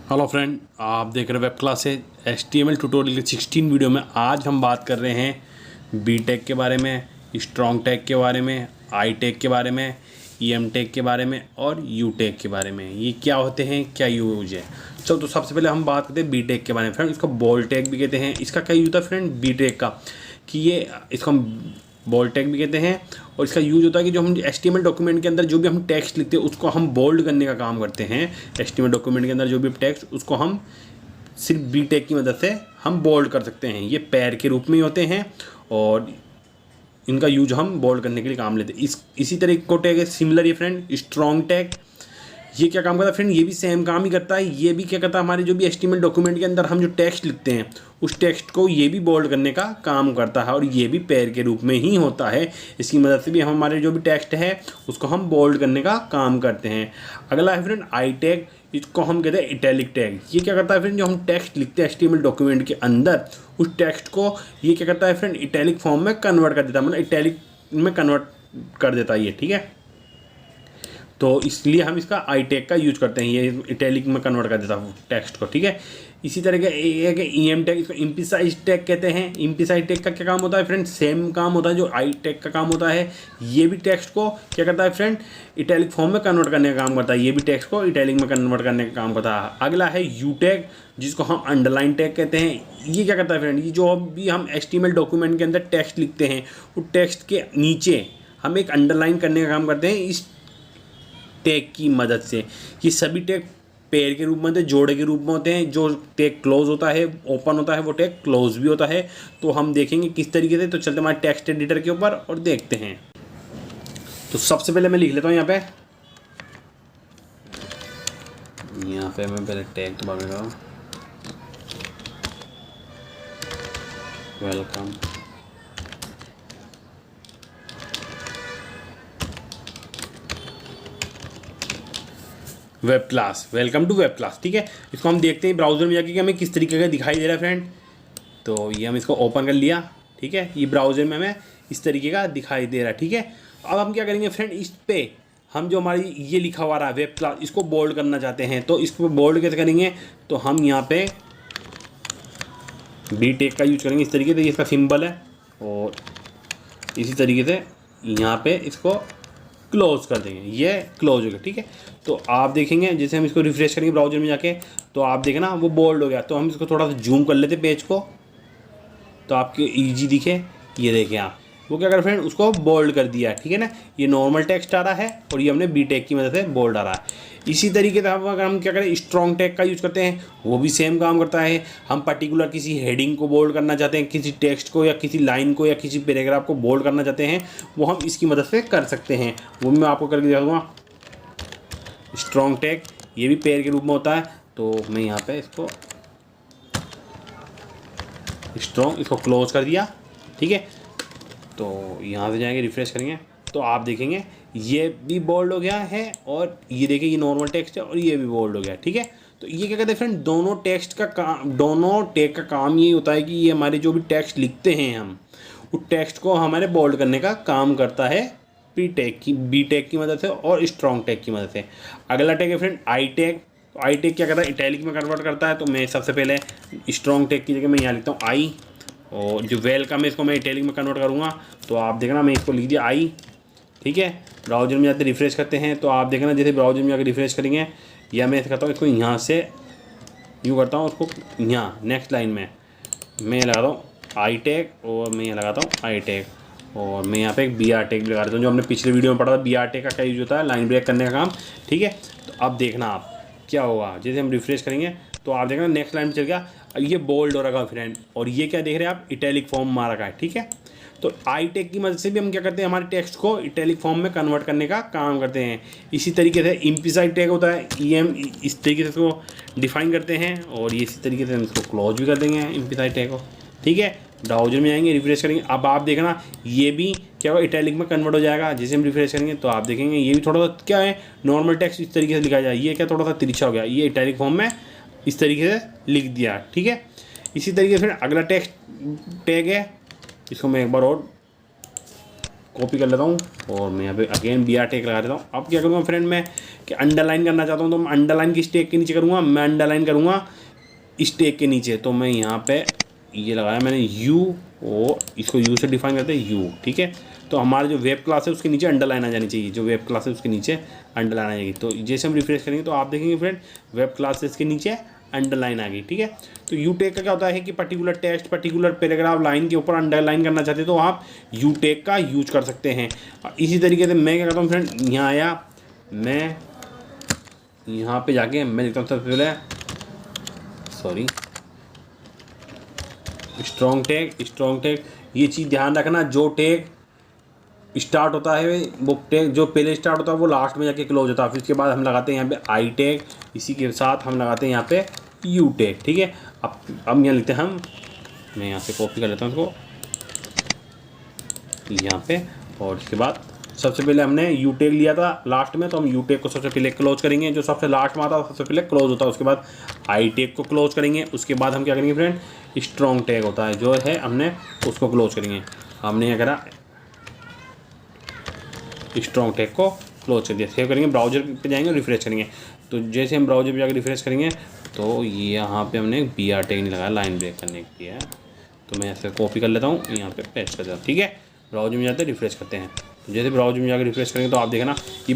Hello friend, आप देख रहे हो वेब क्लासेज HTML ट्यूटोरियल के 16 वीडियो में। आज हम बात कर रहे हैं बी टेक के बारे में, स्ट्रॉन्ग टेक के बारे में, आई टेक के बारे में, EM टेक के बारे में और यू टेक के बारे में। ये क्या होते हैं, क्या यूज है। चलो तो सबसे पहले हम बात करते हैं बी टेक के बारे में। फ्रेंड इसको बॉल टेक भी कहते हैं। इसका क्या यूज होता है फ्रेंड बी टेक का, कि ये इसको हम बोल्ड टैग भी कहते हैं। और इसका यूज होता है कि जो हम HTML डॉक्यूमेंट के अंदर जो भी हम टेक्स्ट लिखते हैं उसको हम बोल्ड करने का काम करते हैं। HTML डॉक्यूमेंट के अंदर जो भी टेक्स्ट उसको हम सिर्फ बी टैग की मदद से हम बोल्ड कर सकते हैं। ये पैर के रूप में ही होते हैं और इनका यूज हम बोल्ड करने के लिए काम लेते हैं। इसी तरह को टैग है सिमिलर ये फ्रेंड स्ट्रॉन्ग टैग। ये क्या काम करता है फ्रेंड, ये भी सेम काम ही करता है। ये भी क्या करता है, हमारे जो भी HTML डॉक्यूमेंट के अंदर हम जो टेक्स्ट लिखते हैं उस टेक्स्ट को ये भी बोल्ड करने का काम करता है और ये भी पैर के रूप में ही होता है। इसकी मदद से भी हम हमारे जो भी टेक्स्ट है उसको हम बोल्ड करने का काम करते हैं। अगला है फ्रेंड आई टैग। इसको हम कहते हैं इटैलिक टैग। ये क्या करता है फ्रेंड, जो हम टेक्स्ट लिखते हैं HTML डॉक्यूमेंट के अंदर उस टेक्स्ट को ये क्या करता है फ्रेंड, इटैलिक फॉर्म में कन्वर्ट कर देता है, मतलब इटैलिक में कन्वर्ट कर देता है ये, ठीक है। तो इसलिए हम इसका आई टैग का यूज करते हैं, ये इटैलिक में कन्वर्ट कर देता है टेक्स्ट को, ठीक है। इसी तरह के एक EM टैग, इसको इम्प्लिसाइज टैग कहते हैं। इम्प्लिसाइज टैग का क्या काम होता है फ्रेंड, सेम काम होता है जो आई टैग का काम होता है। ये भी टेक्स्ट को क्या करता है फ्रेंड, इटैलिक फॉर्म में कन्वर्ट करने का काम करता है। ये भी टेक्स्ट को इटैलिक में कन्वर्ट करने का काम करता है। अगला है यू टैग, जिसको हम अंडरलाइन टैग कहते हैं। ये क्या करता है फ्रेंड, ये जो भी हम HTML डॉक्यूमेंट के अंदर टेक्स्ट लिखते हैं वो टेक्स्ट के नीचे हम एक अंडरलाइन करने का काम करते हैं इस टैग की मदद से। ये सभी टैग पेयर के रूप में होते हैं, जोड़े के रूप में होते हैं। जो टैग क्लोज होता है, ओपन होता है, वो टैग क्लोज भी होता है। तो हम देखेंगे किस तरीके से। तो चलते हमारे टेक्स्ट एडिटर के ऊपर और देखते हैं। तो सबसे पहले मैं लिख लेता हूँ यहाँ पे मैं पहले टैग तो मांगेगा welcome web class, welcome to web class, ठीक है। इसको हम देखते हैं ब्राउज़र में जाके कि हमें किस तरीके का दिखाई दे रहा है फ्रेंड। तो ये हम इसको ओपन कर लिया, ठीक है। ये ब्राउज़र में हमें इस तरीके का दिखाई दे रहा है, ठीक है। अब हम क्या करेंगे फ्रेंड, इस पे हम जो हमारी ये लिखा हुआ रहा है वेब क्लास, इसको बोल्ड करना चाहते हैं। तो इसको बोल्ड कैसे करेंगे, तो हम यहाँ पे बी टेक का यूज करेंगे। इस तरीके से ये इसका सिंबल है और इसी तरीके से यहाँ पे इसको क्लोज कर देंगे। ये क्लोज हो गया, ठीक है। तो आप देखेंगे जैसे हम इसको रिफ्रेश करेंगे ब्राउज़र में जाके, तो आप देखें ना वो बोल्ड हो गया। तो हम इसको थोड़ा सा जूम कर लेते पेज को, तो आपके ईजी दिखे। ये देखें आप, वो क्या कर फ्रेंड, उसको बोल्ड कर दिया, ठीक है ना। ये नॉर्मल टेक्स्ट आ रहा है और ये हमने बी टेक की मदद से बोल्ड आ रहा है। इसी तरीके से अगर हम क्या करें, स्ट्रॉन्ग टैग का यूज़ करते हैं, वो भी सेम काम करता है। हम पर्टिकुलर किसी हेडिंग को बोल्ड करना चाहते हैं, किसी टेक्स्ट को या किसी लाइन को या किसी पैराग्राफ को बोल्ड करना चाहते हैं, वो हम इसकी मदद से कर सकते हैं। वो भी मैं आपको करके दिखा दूँगा। स्ट्रॉन्ग टैग ये भी पेयर के रूप में होता है। तो मैं यहाँ पे इसको स्ट्रॉन्ग, इसको क्लोज कर दिया, ठीक है। तो यहाँ से जाएंगे, रिफ्रेश करेंगे, तो आप देखेंगे ये भी बोल्ड हो गया है और ये देखिए ये नॉर्मल टेक्स्ट है और ये भी बोल्ड हो गया, ठीक है। तो ये क्या कहते हैं फ्रेंड, दोनों टेक्स्ट का काम, दोनों टैग का काम यही होता है कि ये हमारे जो भी टेक्स्ट लिखते हैं हम उस टेक्स्ट को हमारे बोल्ड करने का काम करता है बी टैग की मदद से और स्ट्रॉन्ग टैग की मदद से। अगला टैग है फ्रेंड आई टैग। तो आई टैग क्या करता है, इटैलिक में कन्वर्ट करता है। तो मैं सबसे पहले स्ट्रॉन्ग टैग की जगह मैं यहाँ लिखता हूँ आई, और जो वेलकम है इसको मैं इटैलिक में कन्वर्ट करूँगा। तो आप देखना मैं इसको लिख दिया आई, ठीक है। ब्राउज़र में जाते रिफ्रेश करते हैं, तो आप देखना जैसे ब्राउज़र में जाकर रिफ्रेश करेंगे, या मैं ऐसा करता हूँ इसको यहाँ से यूँ करता हूँ, उसको यहाँ नेक्स्ट लाइन में मैं लगाता हूँ आई टैग और मैं यहाँ लगाता हूँ आई टैग, और मैं यहाँ पे एक BR टैग भी लगा देता हूँ, जो हमने पिछले वीडियो में पढ़ा था। BR टैग का क्या यूज होता है, लाइन ब्रेक करने का काम, ठीक है। तो अब देखना आप क्या होगा, जैसे हम रिफ्रेश करेंगे तो आप देखना नेक्स्ट लाइन में चल गया। अब ये बोल्ड हो रखा है फ्रेंड, और ये क्या देख रहे हैं आप, इटैलिक फॉर्म में आ रखा है, ठीक है। तो आई टैग की मदद से भी हम क्या करते हैं, हमारे टेक्स्ट को इटैलिक फॉर्म में कन्वर्ट करने का काम करते हैं। इसी तरीके से इम्प्लिसाइड टैग होता है, EM, इस तरीके से इसको डिफाइन करते हैं, और ये इसी तरीके से हम इसको क्लोज भी कर देंगे इम्प्लिसाइड टैग को, ठीक है। ब्राउज़र में आएंगे, रिफ्रेश करेंगे, अब आप देखना ये भी क्या होगा, इटैलिक में कन्वर्ट हो जाएगा। जैसे हम रिफ्रेश करेंगे तो आप देखेंगे ये भी थोड़ा सा क्या है, नॉर्मल टेक्स्ट इस तरीके से लिखा जाए, ये क्या थोड़ा सा तिरछा हो गया, ये इटैलिक फॉर्म में इस तरीके से लिख दिया, ठीक है। इसी तरीके से अगला टेक्स्ट टैग है, इसको मैं एक बार और कॉपी कर लेता हूँ और मैं यहाँ पे अगेन बी आर टेक लगा देता हूँ। अब क्या करूँगा फ्रेंड, मैं कि अंडरलाइन करना चाहता हूँ तो मैं अंडरलाइन किस टेक के नीचे करूँगा, मैं अंडरलाइन करूँगा इस टेक के नीचे। तो मैं यहाँ पे ये लगाया मैंने यू, और इसको यू से डिफाइन करते हैं यू, ठीक है। तो हमारा जो वेब क्लास है उसके नीचे अंडरलाइन आ जानी चाहिए, जो वेब क्लास है उसके नीचे अंडरलाइन आ जाएगी। तो जैसे हम रिफ्रेश करेंगे तो आप देखेंगे फ्रेंड वेब क्लासेस के नीचे अंडरलाइन आ गई, ठीक है। तो यू टेक का क्या होता है कि particular text, particular paragraph line के ऊपर अंडरलाइन करना चाहते हैं तो आप यू टेक का यूज कर सकते हैं। इसी तरीके से मैं क्या करता हूँ फ्रेंड, यहाँ आया, मैं यहाँ पे जाके मैं लिखता हूँ सबसे पहले स्ट्रॉन्ग टैग। ये चीज़ ध्यान रखना, जो टैग स्टार्ट होता है वो टैग जो पहले स्टार्ट होता है वो लास्ट में जाके क्लोज होता है। फिर उसके बाद हम लगाते हैं यहाँ पे आई टैग, इसी के साथ हम लगाते हैं यहाँ पे यू टैग, ठीक है। अब यहाँ लिखते हैं हम, मैं यहाँ से कॉपी कर लेता हूँ इसको यहाँ पे, और इसके बाद सबसे पहले हमने यू टैग लिया था लास्ट में, तो हम यू टैग को सबसे पहले क्लोज करेंगे, जो सबसे लास्ट में आता है सबसे पहले क्लोज होता है। उसके बाद आई टैग को क्लोज करेंगे, उसके बाद हम क्या करेंगे फ्रेंड, स्ट्रॉन्ग टैग होता है जो है हमने उसको क्लोज करेंगे। हमने क्या करा, स्ट्रॉन्ग टैग को क्लोज कर दिया। सेव करेंगे, ब्राउजर पे जाएंगे, रिफ्रेश करेंगे। तो जैसे हम ब्राउजर पे जाकर रिफ्रेश करेंगे तो ये यहाँ पे हमने बी आर टैग नहीं लगाया लाइन ब्रेक करने के लिए, तो मैं ऐसे कॉपी कर लेता हूँ, यहाँ पे पेस्ट कर देता हूँ, ठीक है। ब्राउजर में जाते हैं, रिफ्रेश करते हैं। तो जैसे ब्राउजर में जाकर रिफ्रेश करेंगे तो आप देखना कि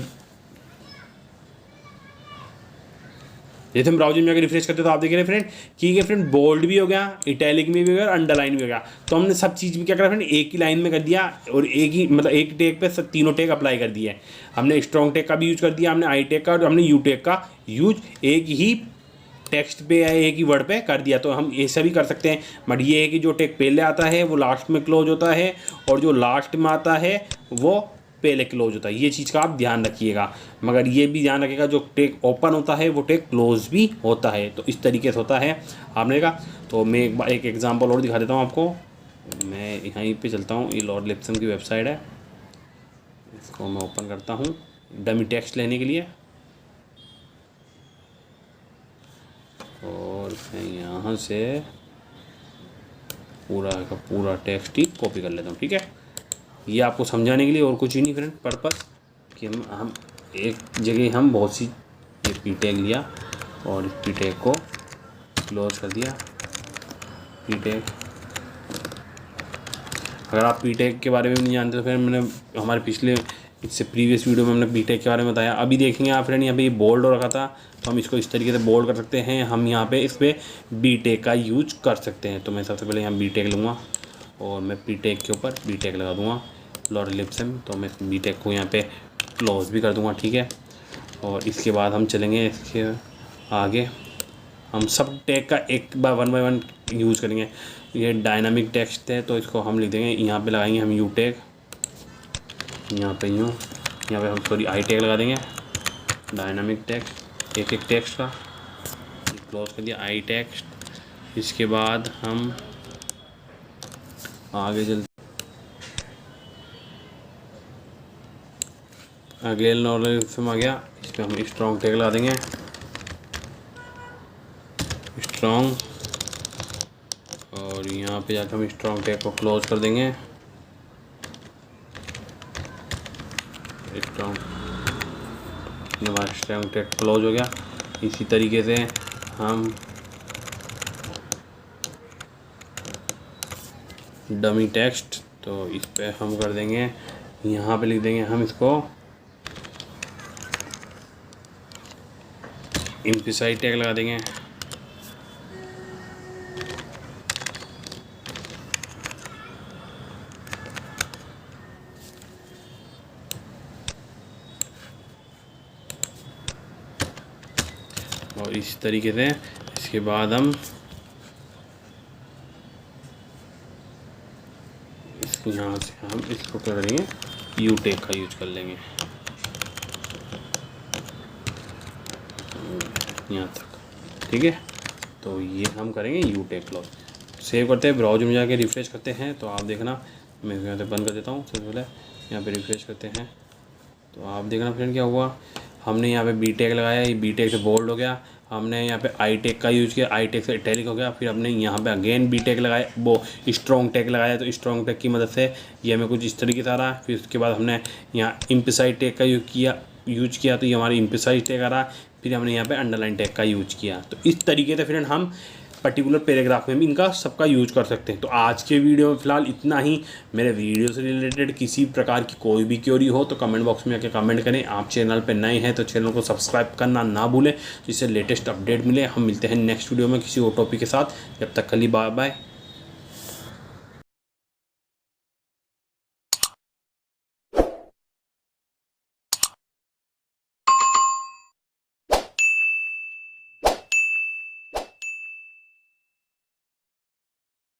जैसे हम ब्राउजर में जाकर रिफ्रेश करते हैं तो आप देख रहे हैं फ्रेंड कि ये फ्रेंड बोल्ड भी हो गया, इटैलिक में भी हो गया और अंडरलाइन भी हो गया। तो हमने सब चीज़ में क्या करा फ्रेंड, एक ही लाइन में कर दिया और एक ही मतलब एक टैग पे सब तीनों टैग अप्लाई कर दिए। हमने स्ट्रॉन्ग टैग का भी यूज कर दिया, हमने आई टैग का और हमने यू टैग का यूज एक ही टेक्स्ट पे या एक ही वर्ड पे कर दिया। तो हम ऐसा भी कर सकते हैं, बट ये है कि जो टैग पहले आता है वो लास्ट में क्लोज होता है और जो लास्ट में आता है वो पहले क्लोज होता है। ये चीज़ का आप ध्यान रखिएगा, मगर ये भी ध्यान रखिएगा जो टैग ओपन होता है वो टैग क्लोज भी होता है। तो इस तरीके से होता है आपने कहा। तो मैं एक एग्जांपल और दिखा देता हूँ आपको। मैं यहीं पे चलता हूँ, ये लॉर्ड लिप्सन की वेबसाइट है, इसको मैं ओपन करता हूँ डमी टेक्स्ट लेने के लिए, और मैं यहाँ से पूरा का पूरा टेक्स्ट ही कॉपी कर लेता हूँ, ठीक है। ये आपको समझाने के लिए और कुछ ही नहीं फ्रेंड, पर्पस कि हम एक जगह हम बहुत सी ये पी टैग लिया और इस पी टैग को क्लोज कर दिया। पी टैग, अगर आप पी टैग के बारे में नहीं जानते तो फिर मैंने हमारे पिछले इससे प्रीवियस वीडियो में हमने बी टैग के बारे में बताया। अभी देखेंगे आप फ्रेंड, यहाँ पे ये बोल्ड हो रखा था तो हम इसको इस तरीके से बोल्ड कर सकते हैं। हम यहाँ पे इस पर बी टैग का यूज कर सकते हैं। तो मैं सबसे पहले यहाँ बी टैग लूँगा और मैं पी टैग के ऊपर बी टैग लगा दूँगा लॉर्ड लिप्सन। तो मैं बी टैग को यहाँ पे क्लोज भी कर दूँगा, ठीक है। और इसके बाद हम चलेंगे इसके आगे, हम सब टैग का एक बाय वन यूज़ करेंगे। ये डायनामिक टेक्स्ट है तो इसको हम लिख देंगे, यहाँ पे लगाएंगे हम यू टैग, यहाँ पे यूँ, यहाँ पे हम सॉरी आई टैग लगा देंगे। डायनामिक टेक्स्ट एक टेक्स्ट का क्लोज कर दिया, आई टेक्स्ट। इसके बाद हम आगे चलते, अगले नॉलेज आ गया, इस पर हम स्ट्रॉन्ग टैग लगा देंगे, स्ट्रॉन्ग, और यहाँ पे जाकर हम स्ट्रॉन्ग टैग को क्लोज कर देंगे। स्ट्रॉन्ग टैग क्लोज हो गया। इसी तरीके से हम डमी टेक्स्ट, तो इस पे हम कर देंगे, यहाँ पे लिख देंगे हम इसको इम्प्लिसाइड टैग लगा देंगे। और इस तरीके से इसके बाद हम इसको यहाँ से हम इसको क्या करेंगे, यू टैग का यूज कर लेंगे यहाँ तक, ठीक है। तो ये हम करेंगे यू टैग क्लोज। सेव करते हैं, ब्राउज़र में जाके रिफ्रेश करते हैं तो आप देखना, मैं यहाँ से बंद कर देता हूँ। सबसे पहले यहाँ पे रिफ्रेश करते हैं तो आप देखना फ्रेंड क्या हुआ, हमने यहाँ पे बी टैग लगाया, ये बी टैग से बोल्ड हो गया। हमने यहाँ पे आई टेक का यूज़ किया, आई टेक से इटैलिक हो गया। फिर हमने यहाँ पे अगेन बी टेक लगाया, वो स्ट्रॉन्ग टेक लगाया, तो स्ट्रॉन्ग टेक की मदद से ये हमें कुछ इस तरीके से आ रहा है। फिर उसके बाद हमने यहाँ इम्प्रिसाइज टेक का यूज़ किया तो ये हमारी इम्प्रिसाइज टेक आ रहा है। फिर हमने यहाँ पे अंडरलाइन टेक का यूज़ किया। तो इस तरीके से फ्रेंड हम पर्टिकुलर पैराग्राफ में भी इनका सबका यूज़ कर सकते हैं। तो आज के वीडियो में फ़िलहाल इतना ही। मेरे वीडियो से रिलेटेड किसी प्रकार की कोई भी क्वेरी हो तो कमेंट बॉक्स में आके कमेंट करें। आप चैनल पर नए हैं तो चैनल को सब्सक्राइब करना ना भूलें, जिससे लेटेस्ट अपडेट मिले। हम मिलते हैं नेक्स्ट वीडियो में किसी और टॉपिक के साथ। जब तक के लिए बाय बाय।